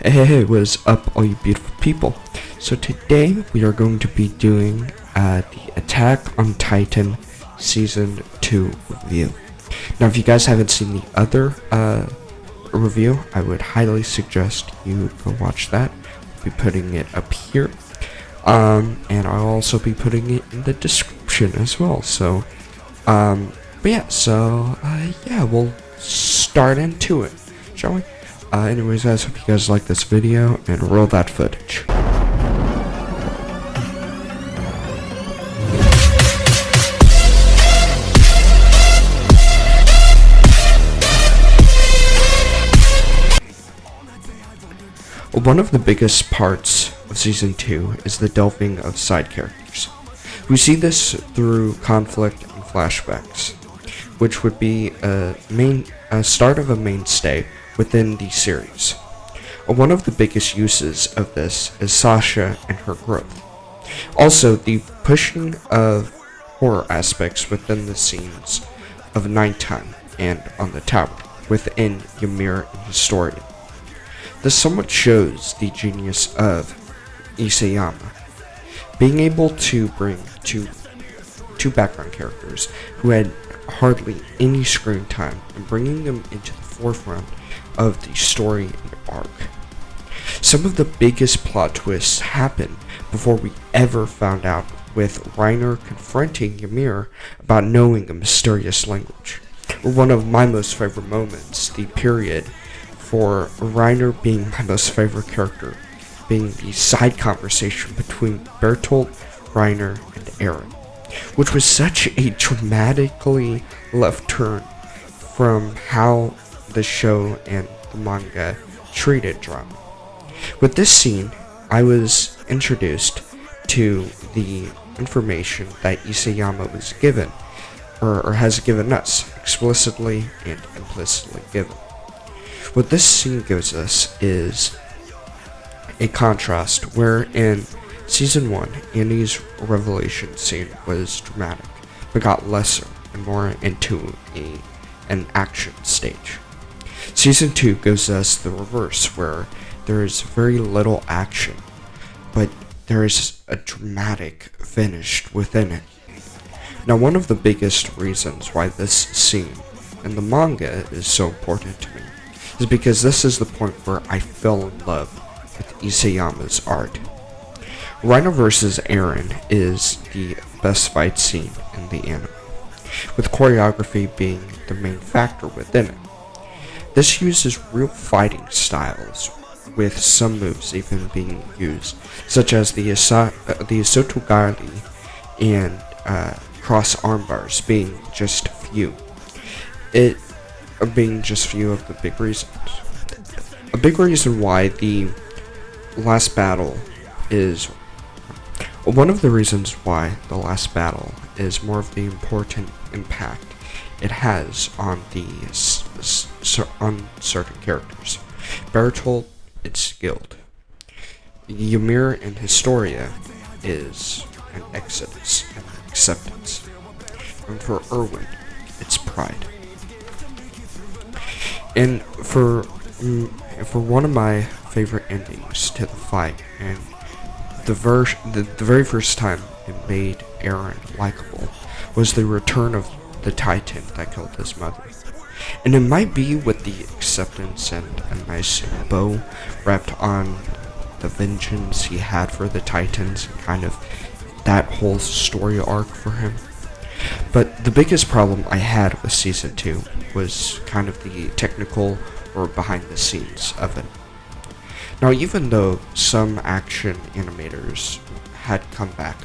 Hey, what's up, all you beautiful people? So today we are going to be doing the Attack on Titan Season 2 review. Now, if you guys haven't seen the other review, I would highly suggest you go watch that. I'll be putting it up here. And I'll also be putting it in the description as well. So, yeah, we'll start into it, shall we? Anyways, guys, hope you guys like this video, and roll that footage. One of the biggest parts of Season 2 is the delving of side characters. We see this through conflict and flashbacks, which would be a start of a mainstay within the series. One of the biggest uses of this is Sasha and her growth. Also, the pushing of horror aspects within the scenes of nighttime and on the tower within Ymir and Historia. This somewhat shows the genius of Isayama, being able to bring two background characters who had hardly any screen time and bringing them into the forefront of the story and arc. Some of the biggest plot twists happen before we ever found out, with Reiner confronting Ymir about knowing a mysterious language. One of my most favorite moments, the period for Reiner being my most favorite character, being the side conversation between Bertolt, Reiner, and Eren, which was such a dramatically left turn from how the show and the manga treated drama. With this scene, I was introduced to the information that Isayama was given, or has given us, explicitly and implicitly given. What this scene gives us is a contrast where in Season 1, Annie's revelation scene was dramatic, but got lesser and more into an action stage. Season 2 gives us the reverse, where there is very little action, but there is a dramatic finish within it. Now, one of the biggest reasons why this scene in the manga is so important to me is because this is the point where I fell in love with Isayama's art. Reiner vs. Eren is the best fight scene in the anime, with choreography being the main factor within it. This uses real fighting styles, with some moves even being used, such as the Isotogari and cross armbars being just few. It being just few of the big reasons. A big reason why the last battle is one of the reasons why the last battle is more of the important impact it has on on certain characters. Bertolt is skilled. Ymir and Historia is an exodus and acceptance. And for Erwin, it's pride. And for one of my favorite endings to the fight, and the very first time it made Eren likable, was the return of the Titan that killed his mother. And it might be with the acceptance and a nice bow wrapped on the vengeance he had for the Titans, and kind of that whole story arc for him. But the biggest problem I had with Season 2 was kind of the technical or behind the scenes of it. Now, even though some action animators had come back,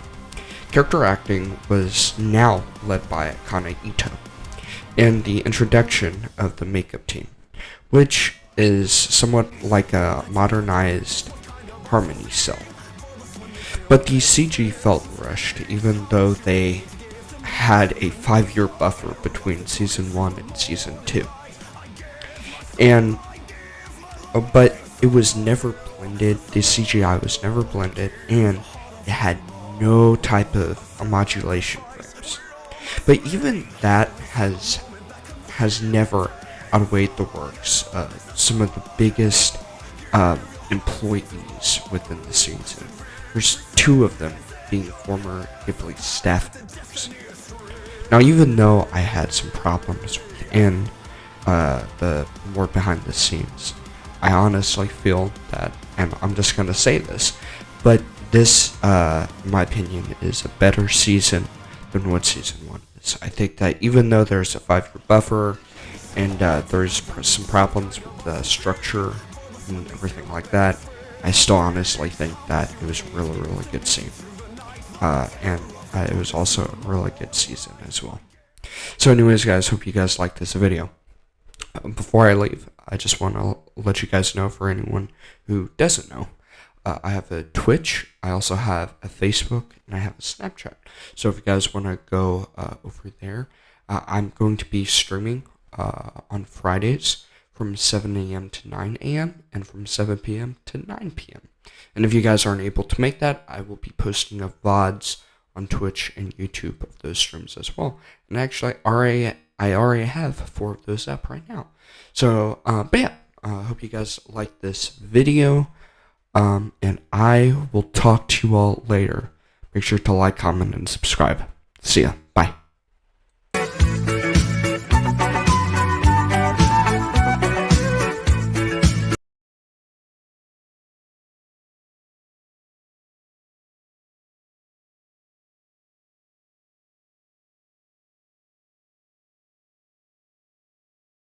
character acting was now led by Kana Ito, and the introduction of the makeup team, which is somewhat like a modernized Harmony Cell. But the CG felt rushed, even though they had a 5-year buffer between Season 1 and Season 2. But it was never blended, the CGI was never blended, and it had no type of modulation frames. But even that has never outweighed the works of some of the biggest employees within the season. There's 2 of them being former Ghibli staff members. Now, even though I had some problems within the more behind the scenes, I honestly feel that, and I'm just gonna say this, but this, in my opinion, is a better season than what season 1 is. I think that even though there's a 5-year buffer, and there's some problems with the structure and everything like that, I still honestly think that it was a really, really good scene. And it was also a really good season as well. So anyways, guys, hope you guys liked this video. Before I leave, I just want to let you guys know, for anyone who doesn't know, I have a Twitch, I also have a Facebook, and I have a Snapchat. So if you guys want to go over there, I'm going to be streaming on Fridays from 7 a.m. to 9 a.m. and from 7 p.m. to 9 p.m. And if you guys aren't able to make that, I will be posting a VODs on Twitch and YouTube of those streams as well. And actually, I already have 4 of those up right now. So, but yeah, I hope you guys like this video. And I will talk to you all later. Make sure to like, comment, and subscribe. See ya. Bye.